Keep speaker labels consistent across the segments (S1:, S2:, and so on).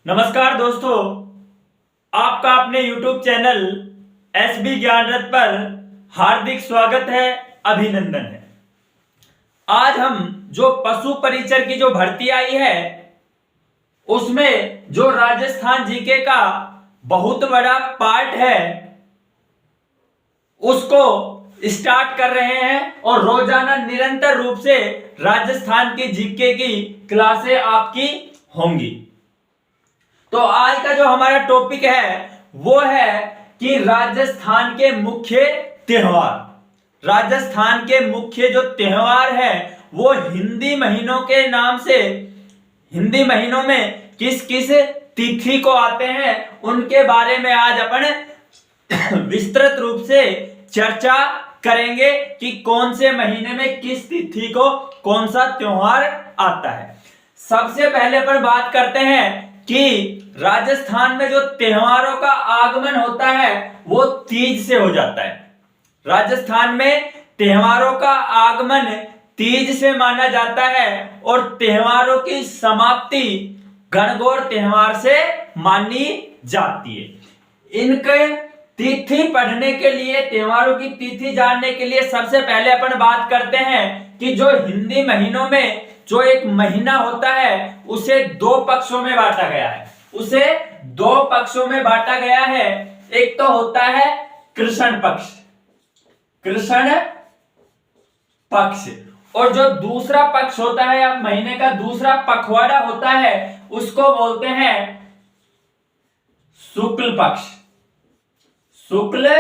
S1: नमस्कार दोस्तों, आपका अपने YouTube चैनल SB ज्ञान रथ पर हार्दिक स्वागत है, अभिनंदन है। आज हम जो पशु परिचर की जो भर्ती आई है उसमें जो राजस्थान जीके का बहुत बड़ा पार्ट है उसको स्टार्ट कर रहे हैं और रोजाना निरंतर रूप से राजस्थान की जीके की क्लासें आपकी होंगी। तो आज का जो हमारा टॉपिक है वो है कि राजस्थान के मुख्य त्योहार। राजस्थान के मुख्य जो त्योहार है वो हिंदी महीनों के नाम से, हिंदी महीनों में किस किस तिथि को आते हैं उनके बारे में आज अपन विस्तृत रूप से चर्चा करेंगे कि कौन से महीने में किस तिथि को कौन सा त्योहार आता है। सबसे पहले अपन बात करते हैं कि राजस्थान में जो त्योहारों का आगमन होता है वो तीज से हो जाता है। राजस्थान में त्योहारों का आगमन तीज से माना जाता है और त्योहारों की समाप्ति गणगौर त्योहार से मानी जाती है। इनके तिथि पढ़ने के लिए, त्योहारों की तिथि जानने के लिए सबसे पहले अपन बात करते हैं कि जो हिंदी महीनों में जो एक महीना होता है उसे दो पक्षों में बांटा गया है। उसे दो पक्षों में बांटा गया है। एक तो होता है कृष्ण पक्ष, कृष्ण पक्ष, और जो दूसरा पक्ष होता है या महीने का दूसरा पखवाड़ा होता है उसको बोलते हैं शुक्ल पक्ष। शुक्ल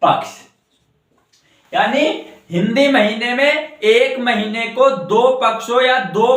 S1: पक्ष यानी हिंदी महीने में एक महीने को दो पक्षों या दो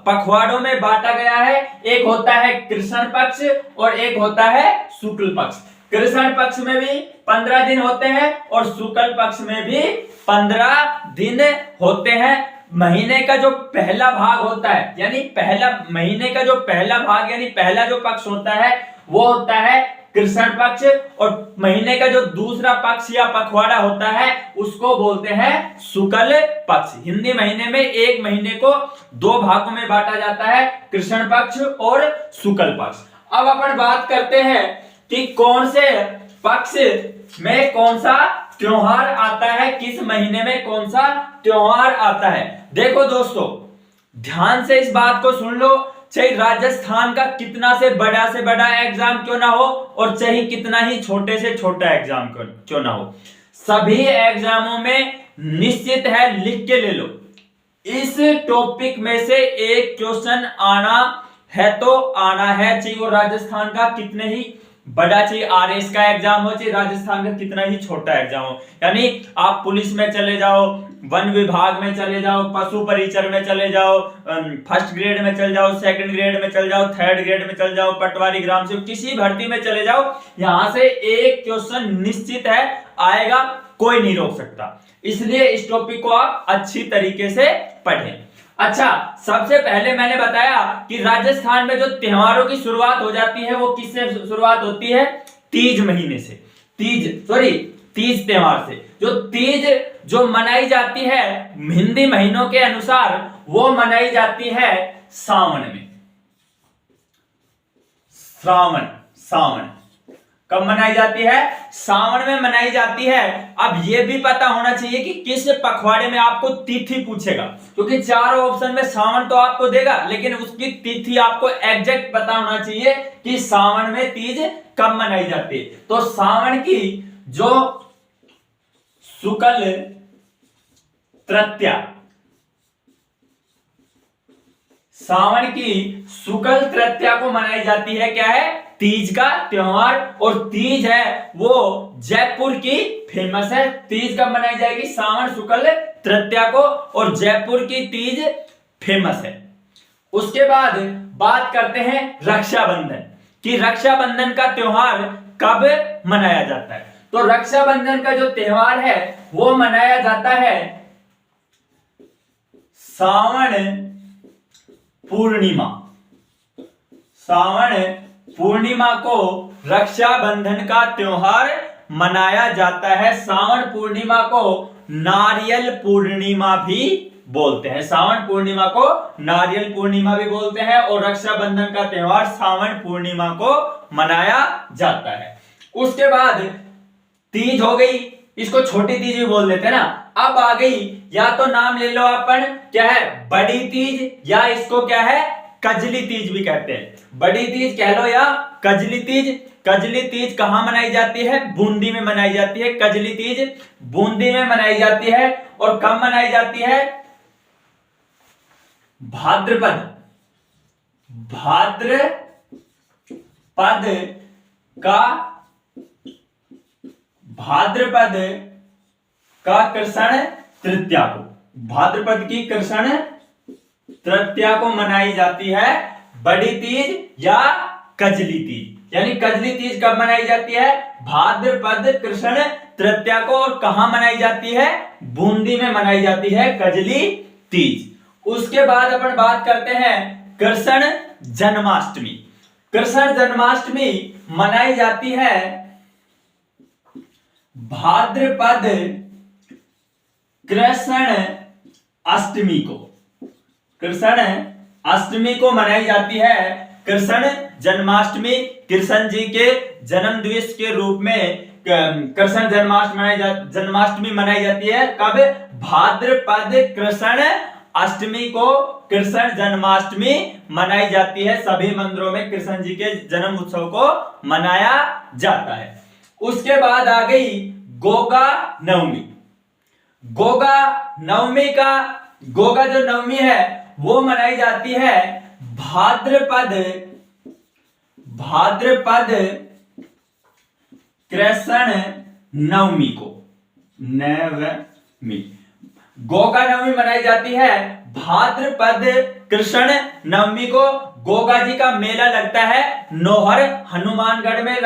S1: पखवाड़ों में बांटा गया है। एक होता है कृष्ण पक्ष और एक होता है शुक्ल पक्ष। कृष्ण पक्ष में भी 15 दिन होते हैं और शुक्ल पक्ष में भी 15 दिन होते हैं। महीने का जो पहला भाग होता है यानी पहला महीने का जो पहला भाग यानी पहला जो पक्ष होता है वो होता है कृष्ण पक्ष, और महीने का जो दूसरा पक्ष या पखवाड़ा होता है उसको बोलते हैं शुक्ल पक्ष। हिंदी महीने में एक महीने को दो भागों में बांटा जाता है, कृष्ण पक्ष और शुक्ल पक्ष। अब अपन बात करते हैं कि कौन से पक्ष में कौन सा त्योहार आता है, किस महीने में कौन सा त्योहार आता है। देखो दोस्तों, ध्यान से इस बात को सुन लो, चाहे राजस्थान का कितना से बड़ा एग्जाम क्यों ना हो और चाहे कितना ही छोटे से छोटा एग्जाम क्यों ना हो, सभी एग्जामों में निश्चित है, लिख के ले लो, इस टॉपिक में से एक क्वेश्चन आना है तो आना है, चाहे वो राजस्थान का कितने ही बड़ा, चाहिए आरएस का एग्जाम हो, चाहे राजस्थान का कितना ही छोटा एग्जाम हो। यानी आप पुलिस में चले जाओ, वन विभाग में चले जाओ, पशु परिचर में चले जाओ, फर्स्ट ग्रेड में चले जाओ, सेकंड ग्रेड में चले जाओ, थर्ड ग्रेड में चले जाओ, पटवारी ग्राम सेवक, किसी भर्ती में चले जाओ, यहां से एक क्वेश्चन निश्चित है आएगा, कोई नहीं रोक सकता। इसलिए इस टॉपिक को आप अच्छी तरीके से पढ़ें। अच्छा, सबसे पहले मैंने बताया कि राजस्थान में जो त्योहारों की शुरुआत हो जाती है वो किससे शुरुआत होती है? तीज महीने से। तीज त्योहार से। जो तीज जो मनाई जाती है हिंदी महीनों के अनुसार वो मनाई जाती है सावन में। सावन कब मनाई जाती है? सावन में मनाई जाती है। अब यह भी पता होना चाहिए कि किस पखवाड़े में आपको तिथि पूछेगा, क्योंकि चारों ऑप्शन में सावन तो आपको देगा लेकिन उसकी तिथि आपको एग्जैक्ट पता होना चाहिए कि सावन में तीज कब मनाई जाती है। तो सावन की जो शुक्ल तृतीया, सावन की शुक्ल तृतीया को मनाई जाती है, क्या है? तीज का त्योहार। और तीज है वो जयपुर की फेमस है। तीज कब मनाई जाएगी? सावन शुक्ल तृतीया को, और जयपुर की तीज फेमस है। उसके बाद बात करते हैं रक्षाबंधन कि रक्षाबंधन का त्योहार कब मनाया जाता है। तो रक्षाबंधन का जो त्योहार है वो मनाया जाता है सावन पूर्णिमा। सावन पूर्णिमा को रक्षाबंधन का त्योहार मनाया जाता है। सावन पूर्णिमा को नारियल पूर्णिमा भी बोलते हैं। सावन पूर्णिमा को नारियल पूर्णिमा भी बोलते हैं और रक्षाबंधन का त्योहार सावन पूर्णिमा को मनाया जाता है। उसके बाद तीज हो गई, इसको छोटी तीज भी बोल देते हैं ना। अब आ गई, या तो नाम ले लो अपन, क्या है, बड़ी तीज, या इसको क्या है, कजली तीज भी कहते हैं। बड़ी तीज कह लो या कजली तीज। कजली तीज कहां मनाई जाती है? बूंदी में मनाई जाती है। कजली तीज बूंदी में मनाई जाती है। और कब मनाई जाती है? भाद्रपद का कृष्ण तृतीया को, भाद्रपद की कृष्ण तृतीया को मनाई जाती है बड़ी तीज या कजली तीज। यानी कजली तीज कब मनाई जाती है? भाद्रपद कृष्ण तृतीया को। और कहां मनाई जाती है? बूंदी में मनाई जाती है कजली तीज। उसके बाद अपन बात करते हैं कृष्ण जन्माष्टमी। कृष्ण जन्माष्टमी मनाई जाती है भाद्रपद कृष्ण अष्टमी को। कृष्ण अष्टमी को मनाई जाती है कृष्ण जन्माष्टमी। कृष्ण जी के जन्म दिवस के रूप में कृष्ण जन्माष्टमी मनाई जाती है। कब? भाद्रपद कृष्ण अष्टमी को कृष्ण जन्माष्टमी मनाई जाती है। सभी मंदिरों में कृष्ण जी के जन्म उत्सव को मनाया जाता है। उसके बाद आ गई गोगा नवमी। गोगा नवमी का, गोगा जो नवमी है वो मनाई जाती है भाद्रपद कृष्ण नवमी को। नवमी, गोगा नवमी मनाई जाती है भाद्रपद कृष्ण नवमी को। गोगा जी का मेला लगता है नौहर हनुमानगढ़ में।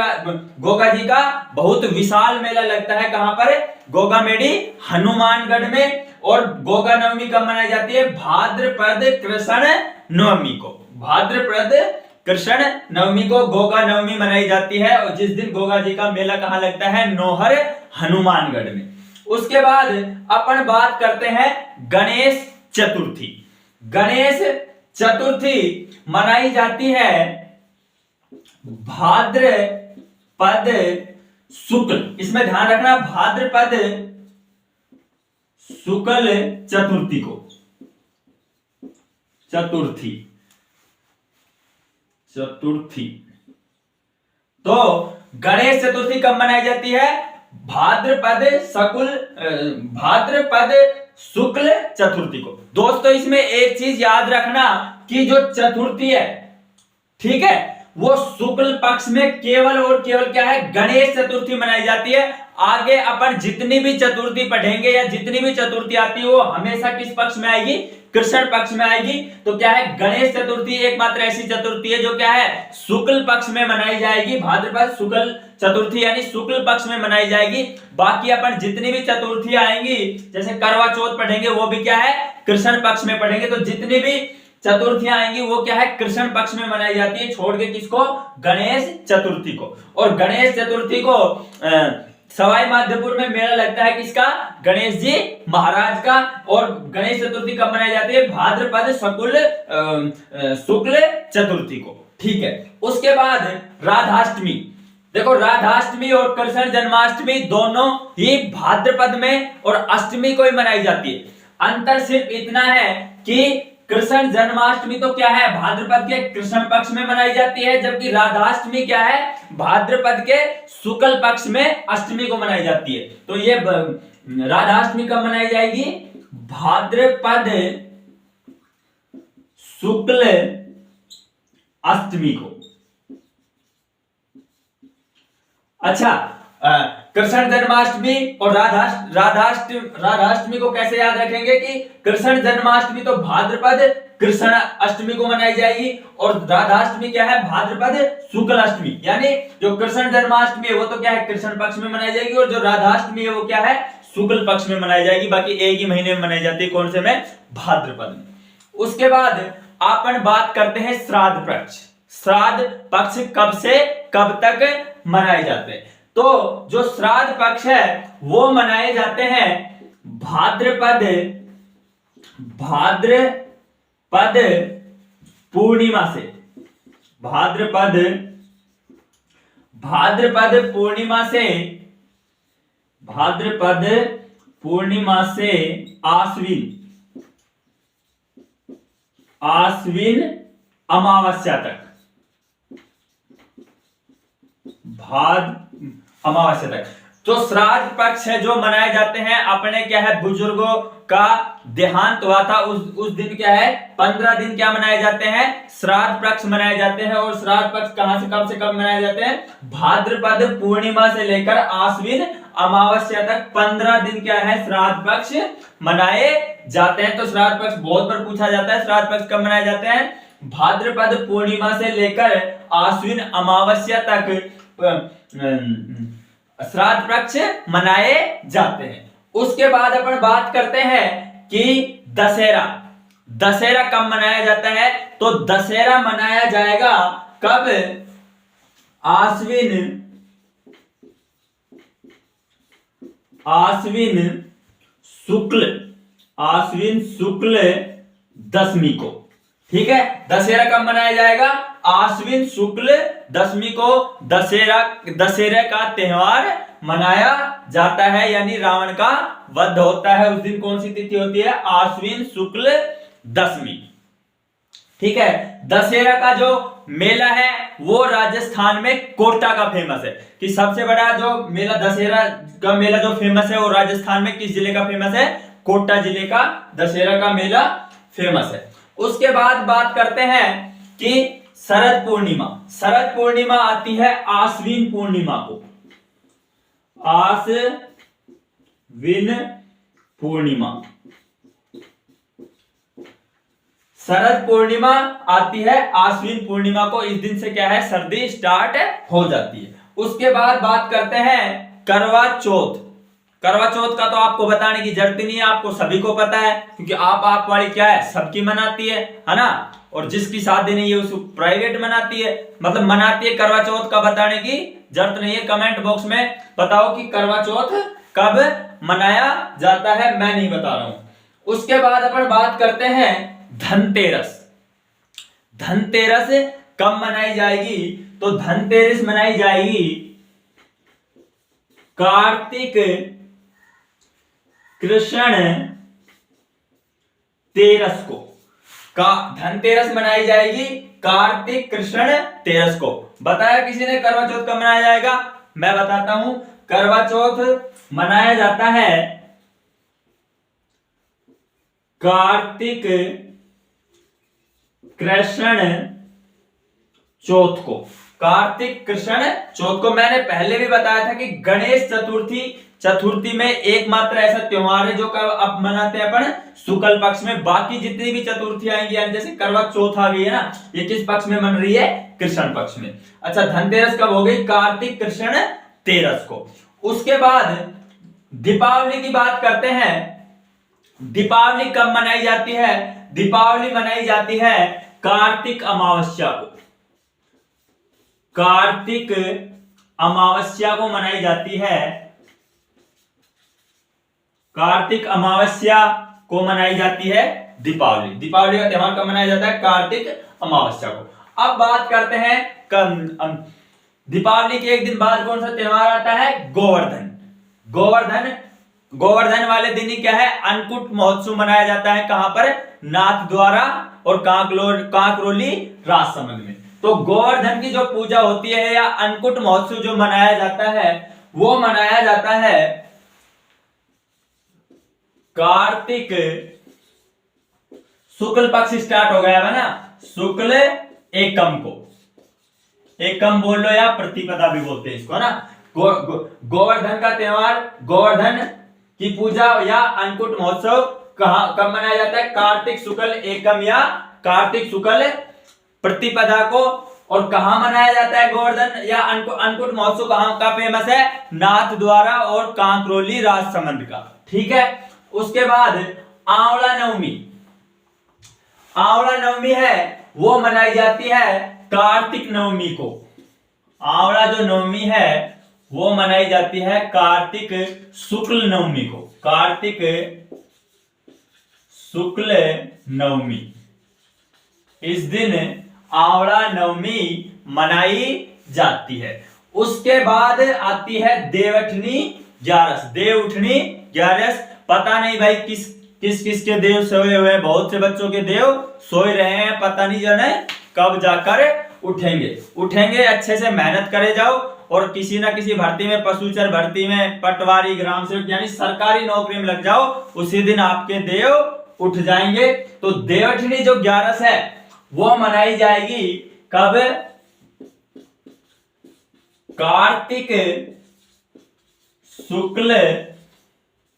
S1: गोगा जी का बहुत विशाल मेला लगता है। कहां पर? गोगा मेडी हनुमानगढ़ में। और गोगा नवमी कब मनाई जाती है? भाद्रपद कृष्ण नवमी को। भाद्रपद कृष्ण नवमी को गोगा नवमी मनाई जाती है। और जिस दिन गोगा जी का मेला कहां लगता है? नौहर हनुमानगढ़ में। उसके बाद अपन बात करते हैं गणेश चतुर्थी। गणेश चतुर्थी मनाई जाती है भाद्रपद शुक्ल, इसमें ध्यान रखना, भाद्रपद शुक्ल चतुर्थी को। चतुर्थी तो गणेश चतुर्थी कब मनाई जाती है? भाद्रपद शुक्ल चतुर्थी को। दोस्तों इसमें एक चीज याद रखना कि जो चतुर्थी है, ठीक है, वो शुक्ल पक्ष में केवल और केवल क्या है? गणेश चतुर्थी मनाई जाती है। आगे अपन जितनी भी चतुर्थी पढ़ेंगे या जितनी भी चतुर्थी आती है वो हमेशा किस पक्ष में आएगी? कृष्ण पक्ष में आएगी। तो क्या है? गणेश चतुर्थी एकमात्र ऐसी चतुर्थी है जो क्या है? शुक्ल पक्ष में मनाई जाएगी। भाद्रपद शुक्ल चतुर्थी यानी शुक्ल पक्ष में मनाई जाएगी। बाकी अपन जितनी भी चतुर्थी आएंगी, जैसे करवा चौथ पढ़ेंगे, वो भी क्या है? कृष्ण पक्ष में पढ़ेंगे। तो जितनी भी चतुर्थियां आएंगी वो क्या है? कृष्ण पक्ष में मनाई जाती है, छोड़ के किसको? गणेश चतुर्थी को। और गणेश चतुर्थी को सवाई माधोपुर में मेला लगता है किसका? गणेश जी महाराज का। और गणेश चतुर्थी कब मनाई जाती है? भाद्रपद शुक्ल चतुर्थी को। ठीक है। उसके बाद राधाष्टमी। देखो राधाष्टमी और कृष्ण जन्माष्टमी दोनों ही भाद्रपद में और अष्टमी को ही मनाई जाती है। अंतर सिर्फ इतना है कि कृष्ण जन्माष्टमी तो क्या है? भाद्रपद के कृष्ण पक्ष में मनाई जाती है, जबकि राधाष्टमी क्या है? भाद्रपद के शुक्ल पक्ष में अष्टमी को मनाई जाती है। तो ये राधाष्टमी कब मनाई जाएगी? भाद्रपद शुक्ल अष्टमी को। अच्छा, कृष्ण जन्माष्टमी और राधाष्टमी को कैसे याद रखेंगे कि कृष्ण जन्माष्टमी तो भाद्रपद कृष्ण अष्टमी को मनाई जाएगी और राधाष्टमी क्या है? भाद्रपद शुक्ल अष्टमी। यानी जो कृष्ण जन्माष्टमी है वो तो क्या है? कृष्ण पक्ष में मनाई जाएगी और जो राधाष्टमी है वो क्या है? शुक्ल पक्ष में मनाई जाएगी। बाकी एक ही महीने में मनाई जाती है। कौन से में? भाद्रपद में। उसके बाद अपन बात करते हैं श्राद्ध पक्ष। श्राद्ध पक्ष कब से कब तक मनाए जाते हैं? तो जो श्राद्ध पक्ष है वो मनाए जाते हैं भाद्रपद भाद्रपद पूर्णिमा से, भाद्रपद पूर्णिमा से, भाद्रपद पूर्णिमा से आश्विन अमावस्या तक, अमावस्या तक। तो श्राद्ध पक्ष है जो मनाए जाते हैं अपने क्या है बुजुर्गों का देहांत हुआ था उस दिन क्या है 15 दिन क्या मनाए जाते हैं श्राद्ध पक्ष मनाए जाते हैं। और श्राद्ध पक्ष कहां से कब मनाए जाते हैं, भाद्रपद पूर्णिमा से लेकर आश्विन अमावस्या तक 15 दिन क्या है श्राद्ध पक्ष मनाए जाते हैं। तो श्राद्ध पक्ष बहुत बार पूछा जाता है, श्राद्ध पक्ष कब मनाए जाते हैं, भाद्रपद पूर्णिमा से लेकर आश्विन अमावस्या तक श्राद्ध पक्ष मनाए जाते हैं। उसके बाद अपन बात करते हैं कि दशहरा कब मनाया जाता है। तो दशहरा मनाया जाएगा कब, आश्विन शुक्ल दशमी को। ठीक है, दशहरा कब मनाया जाएगा, आश्विन शुक्ल दशमी को दशहरा का त्योहार मनाया जाता है, यानी रावण का वध होता है उस दिन। कौन सी तिथि होती है, आश्विन शुक्ल दशमी। ठीक है, दशहरा का जो मेला है वो राजस्थान में कोटा का फेमस है। कि सबसे बड़ा जो मेला दशहरा का मेला जो फेमस है वो राजस्थान में किस जिले का फेमस है, कोटा जिले का दशहरा का मेला फेमस है। उसके बाद बात करते हैं कि शरद पूर्णिमा आती है आश्विन पूर्णिमा को, आश्विन पूर्णिमा। शरद पूर्णिमा आती है आश्विन पूर्णिमा को, इस दिन से क्या है सर्दी स्टार्ट हो जाती है। उसके बाद बात करते हैं करवा चौथ का तो आपको बताने की जरूरत नहीं है, आपको सभी को पता है क्योंकि आप वाली क्या है सबकी मनाती है ना। और जिसकी शादी नहीं है उसको प्राइवेट मनाती है, मतलब मनाती है। करवा चौथ का बताने की जरूरत नहीं है, कमेंट बॉक्स में बताओ कि करवा चौथ कब मनाया जाता है, मैं नहीं बता रहा हूं। उसके बाद अपन बात करते हैं धनतेरस कब मनाई जाएगी। तो धनतेरस मनाई जाएगी कार्तिक कृष्ण तेरस को। धनतेरस मनाई जाएगी कार्तिक कृष्ण तेरस को। बताया किसी ने करवा चौथ कब मनाया जाएगा, मैं बताता हूं। करवा चौथ मनाया जाता है कार्तिक कृष्ण चौथ को। कार्तिक कृष्ण चौथ को मैंने पहले भी बताया था कि गणेश चतुर्थी में एकमात्र ऐसा त्योहार है जो कब अब मनाते हैं अपन शुक्ल पक्ष में। बाकी जितनी भी चतुर्थी आएंगी जैसे करवा चौथ आ गई है ना, ये किस पक्ष में मन रही है, कृष्ण पक्ष में। अच्छा, धनतेरस कब हो गई, कार्तिक कृष्ण तेरस को। उसके बाद दीपावली की बात करते हैं। दीपावली कब मनाई जाती है, दीपावली मनाई जाती है कार्तिक अमावस्या को। कार्तिक अमावस्या को मनाई जाती है, कार्तिक अमावस्या को मनाई जाती है दीपावली। दीपावली का त्योहार कब मनाया जाता है, कार्तिक अमावस्या को। अब बात करते हैं दीपावली के एक दिन बाद कौन सा त्योहार आता है, गोवर्धन वाले दिन ही क्या है अन्नकूट महोत्सव मनाया जाता है। कहां पर, नाथ द्वारा और कांकरोली राजसमंद में। तो गोवर्धन की जो पूजा होती है या अन्नकूट महोत्सव जो मनाया जाता है वो मनाया जाता है कार्तिक शुक्ल पक्ष स्टार्ट हो गया है ना, शुक्ल एकम को। एकम बोल लो या प्रतिपदा भी बोलते हैं इसको ना। गोवर्धन का त्योहार, गोवर्धन की पूजा या अन्नकूट महोत्सव कब मनाया जाता है, कार्तिक शुक्ल एकम या कार्तिक शुक्ल प्रतिपदा को। और कहां मनाया जाता है गोवर्धन या अन्नकूट महोत्सव कहां का फेमस है, नाथ द्वारा और कांकरोली राजसमंद का। ठीक है, उसके बाद आंवला नवमी है वो मनाई जाती है कार्तिक नवमी को। आंवला जो नवमी है वो मनाई जाती है कार्तिक शुक्ल नवमी को। कार्तिक शुक्ल नवमी। इस दिन आंवला नवमी मनाई जाती है। उसके बाद आती है देवउठनी ग्यारस। देवउठनी ग्यारस, पता नहीं भाई किस किस के देव सोए हुए हैं, बहुत से बच्चों के देव सोए रहे हैं, पता नहीं जाने कब जाकर उठेंगे। अच्छे से मेहनत करे जाओ और किसी ना किसी भर्ती में, पशुचर भर्ती में, पटवारी, ग्राम सेवक यानी सरकारी नौकरी में लग जाओ, उसी दिन आपके देव उठ जाएंगे। तो देवउठनी जो ग्यारस है वो मनाई जाएगी कब? कार्तिक शुक्ल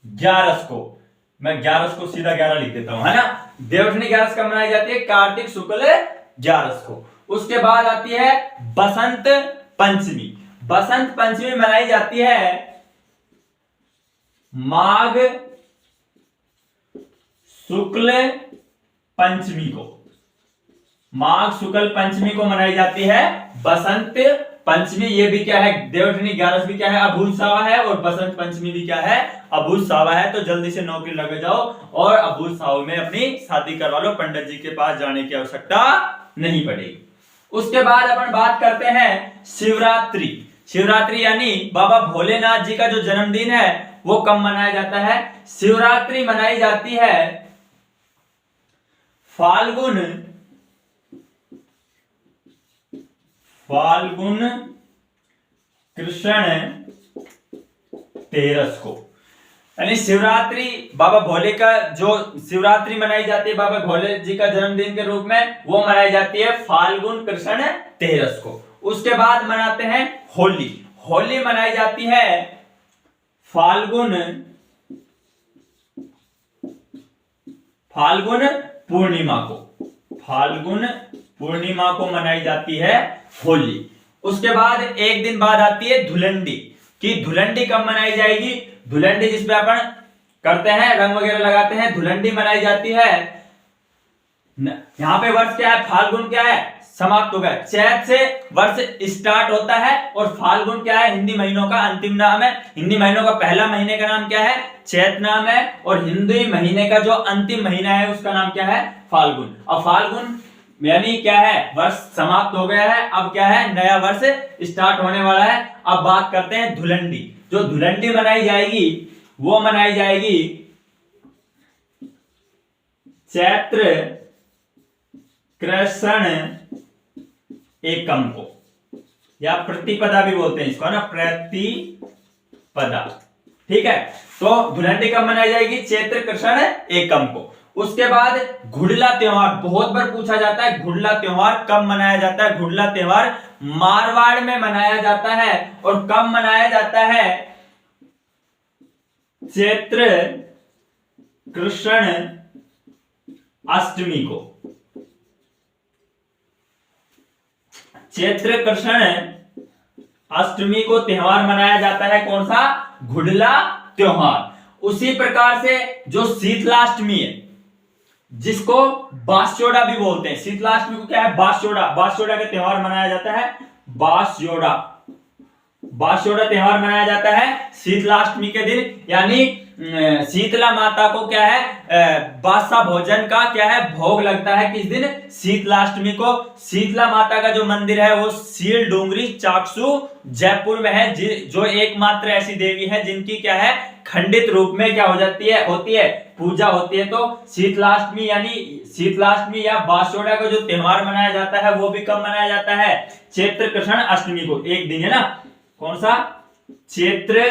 S1: ग्यारस को। मैं ग्यारस को सीधा 11 लिख देता हूं, है ना। देवउठनी ग्यारस कब मनाई जाती है? कार्तिक शुक्ल ग्यारस को। उसके बाद आती है बसंत पंचमी। बसंत पंचमी मनाई जाती है माघ शुक्ल पंचमी को। माघ शुक्ल पंचमी को मनाई जाती है बसंत पंचमी। ये भी क्या है? देवउठनी ग्यारस भी क्या है? अभूसावा है। और बसंत पंचमी भी क्या है? अभूसावा है। तो जल्दी से नौकरी लग जाओ और अभूसावा में अपनी शादी करवा लो, पंडित जी के पास जाने की आवश्यकता नहीं पड़ेगी। उसके बाद अपन बात करते हैं शिवरात्रि। शिवरात्रि यानी बाबा भोलेनाथ जी का जो जन्मदिन है वो कब मनाया जाता है? शिवरात्रि मनाई जाती है फाल्गुन कृष्ण तेरस को। यानी शिवरात्रि बाबा भोले का जो शिवरात्रि मनाई जाती है बाबा भोले जी का जन्मदिन के रूप में, वो मनाई जाती है फाल्गुन कृष्ण तेरस को। उसके बाद मनाते हैं होली। होली मनाई जाती है फाल्गुन पूर्णिमा को। फाल्गुन पूर्णिमा को मनाई जाती है होली। उसके बाद एक दिन बाद आती है धुलंडी। कि धुलंडी कब मनाई जाएगी? धुलंडी जिसपे अपन करते हैं, रंग वगैरह लगाते हैं, धुलंडी मनाई जाती है। यहाँ पे वर्ष क्या है? फाल्गुन क्या है? समाप्त हो गया। चैत से वर्ष स्टार्ट होता है और फाल्गुन क्या है? हिंदी महीनों का अंतिम नाम है। हिंदी महीनों का पहला महीने का नाम क्या है? चैत नाम है। और हिंदी महीने का जो अंतिम महीना है उसका नाम क्या है? फाल्गुन। अब फाल्गुन यानी क्या है? वर्ष समाप्त हो गया है, अब क्या है? नया वर्ष स्टार्ट होने वाला है। अब बात करते हैं धुलंडी। जो धुलंडी मनाई जाएगी वो मनाई जाएगी चैत्र कृष्ण एकम को, या प्रतिपदा भी बोलते हैं इसको ना, प्रतिपदा। ठीक है। तो धुलंडी कब मनाई जाएगी? चैत्र कृष्ण एकम को। उसके बाद घुड़ला त्योहार बहुत बार पूछा जाता है, घुड़ला त्योहार कब मनाया जाता है? घुड़ला त्योहार मारवाड़ में मनाया जाता है। और कब मनाया जाता है? चैत्र कृष्ण अष्टमी को। चैत्र कृष्ण अष्टमी को त्योहार मनाया जाता है। कौन सा? घुड़ला त्योहार। उसी प्रकार से जो शीतलाष्टमी है, जिसको बासजोड़ा भी बोलते हैं, शीतलाष्टमी को क्या है? बासजोड़ा का त्योहार मनाया जाता है। बासजोड़ा त्योहार मनाया जाता है शीतलाष्टमी के दिन। यानी शीतला माता को क्या है? बासा भोजन का क्या है? भोग लगता है किस दिन? शीतलाष्टमी को। शीतला माता का जो मंदिर है वो सील डूंगरी चाकसू जयपुर में है, जो एकमात्र ऐसी देवी है जिनकी क्या है? खंडित रूप में क्या हो जाती है? होती है, पूजा होती है। तो शीतलाष्टमी या बासजोड़ा का जो त्योहार मनाया जाता है वो भी कब मनाया जाता है? चैत्र कृष्ण अष्टमी को। एक दिन है ना, कौन सा? चैत्र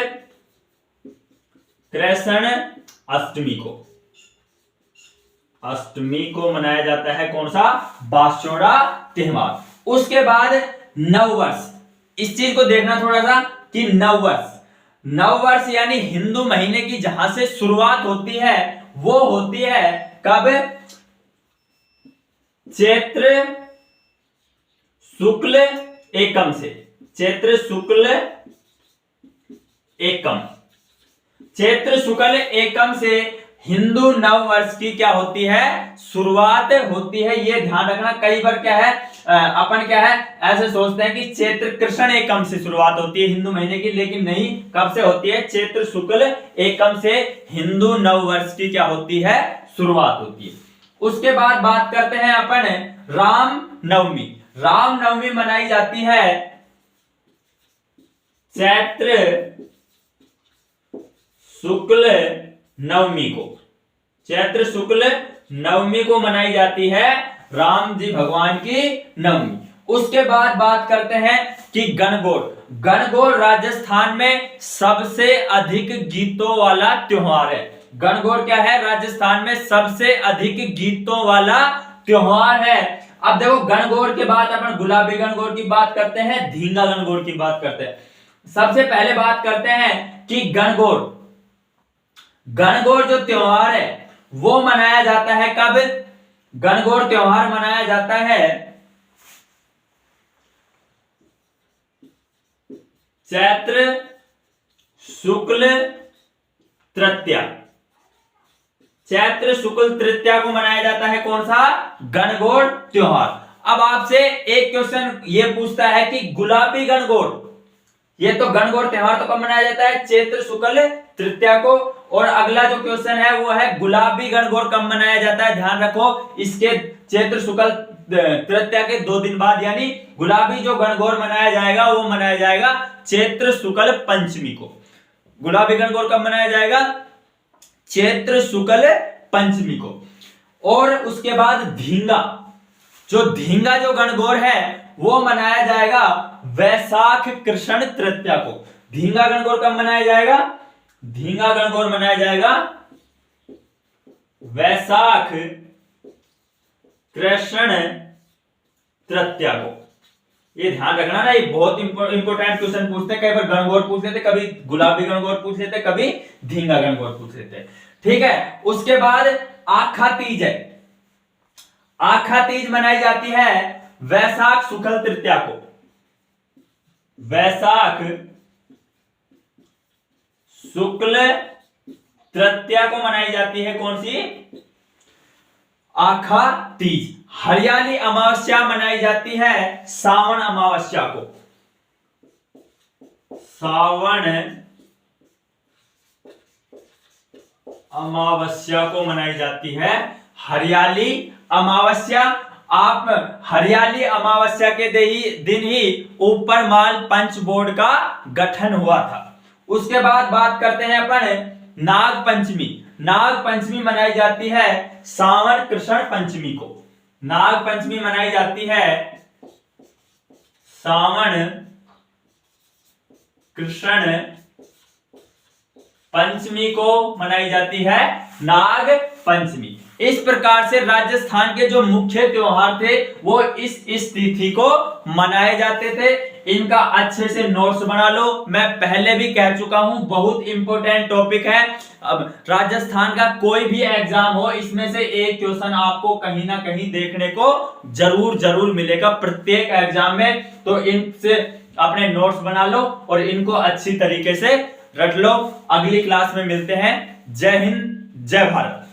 S1: कृष्ण अष्टमी को मनाया जाता है। कौन सा? बासजोड़ा त्योहार। उसके बाद नववर्ष। इस चीज को देखना थोड़ा सा कि नववर्ष यानी हिंदू महीने की जहां से शुरुआत होती है वो होती है कब? चैत्र शुक्ल एकम से। चैत्र शुक्ल एकम से हिंदू नव वर्ष की क्या होती है? शुरुआत होती है। ये ध्यान रखना। कई बार क्या है, अपन क्या है ऐसे सोचते हैं कि चैत्र कृष्ण एकम से शुरुआत होती है हिंदू महीने की, लेकिन नहीं। कब से होती है? चैत्र शुक्ल एकम से हिंदू नव वर्ष की क्या होती है? शुरुआत होती है। उसके बाद बात करते हैं अपन राम नवमी। राम नवमी मनाई जाती है चैत्र शुक्ल नवमी को। चैत्र शुक्ल नवमी को मनाई जाती है राम जी भगवान की नवमी। उसके बाद बात करते हैं कि गणगौर। गणगौर राजस्थान में सबसे अधिक गीतों वाला त्योहार है। गणगौर क्या है? राजस्थान में सबसे अधिक गीतों वाला त्योहार है। अब देखो, गणगौर के बाद अपन गुलाबी गणगौर की बात करते हैं, धींगा गणगौर की बात करते हैं। सबसे पहले बात करते हैं कि गणगौर। गणगौर जो त्योहार है वो मनाया जाता है कब? गणगौर त्योहार मनाया जाता है चैत्र शुक्ल तृतीया। चैत्र शुक्ल तृतीया को मनाया जाता है कौन सा? गणगौर त्योहार। अब आपसे एक क्वेश्चन ये पूछता है कि गुलाबी गणगौर, ये तो गणगौर त्योहार तो कब मनाया जाता है? चैत्र शुक्ल तृतीया को। और अगला जो क्वेश्चन है वो है गुलाबी गणगौर कब मनाया जाता है? ध्यान रखो, इसके चैत्र शुक्ल तृतीया के 2 दिन बाद, यानी गुलाबी जो गणगौर मनाया जाएगा वो मनाया जाएगा चैत्र शुक्ल पंचमी को। गुलाबी गणगौर कब मनाया जाएगा? चैत्र शुक्ल पंचमी को। और उसके बाद धींगा, जो गणगौर है वो मनाया जाएगा वैशाख कृष्ण तृतीया को। धींगा गणगौर कब मनाया जाएगा? धींगा गणगौर मनाया जाएगा वैशाख कृष्ण तृतीया को। ये ध्यान रखना ना, ये बहुत इंपॉर्टेंट क्वेश्चन पूछते हैं। कई बार गणगौर पूछ लेते, कभी गुलाबी गणगौर पूछ लेते, कभी धींगा गणगौर पूछ लेते। ठीक है। उसके बाद आखा तीज है। आखा तीज मनाई जाती है वैशाख शुक्ल तृतीया को। वैशाख शुक्ल तृतीया को मनाई जाती है कौन सी? आखा तीज। हरियाली अमावस्या मनाई जाती है सावन अमावस्या को। सावन अमावस्या को मनाई जाती है हरियाली अमावस्या। आप हरियाली अमावस्या के दिन ही ऊपर माल पंच बोर्ड का गठन हुआ था। उसके बाद बात करते हैं अपन नाग पंचमी। नाग पंचमी मनाई जाती है सावन कृष्ण पंचमी को। नाग पंचमी मनाई जाती है सावन कृष्ण पंचमी को मनाई जाती है नाग पंचमी। इस प्रकार से राजस्थान के जो मुख्य त्योहार थे वो इस तिथि को मनाए जाते थे। इनका अच्छे से नोट्स बना लो। मैं पहले भी कह चुका हूं, बहुत इंपॉर्टेंट टॉपिक है। अब राजस्थान का कोई भी एग्जाम हो, इसमें से एक क्वेश्चन आपको कहीं ना कहीं देखने को जरूर मिलेगा प्रत्येक एग्जाम में। तो इनसे अपने नोट्स बना लो और इनको अच्छी तरीके से रट लो। अगली क्लास में मिलते हैं। जय हिंद, जय भारत।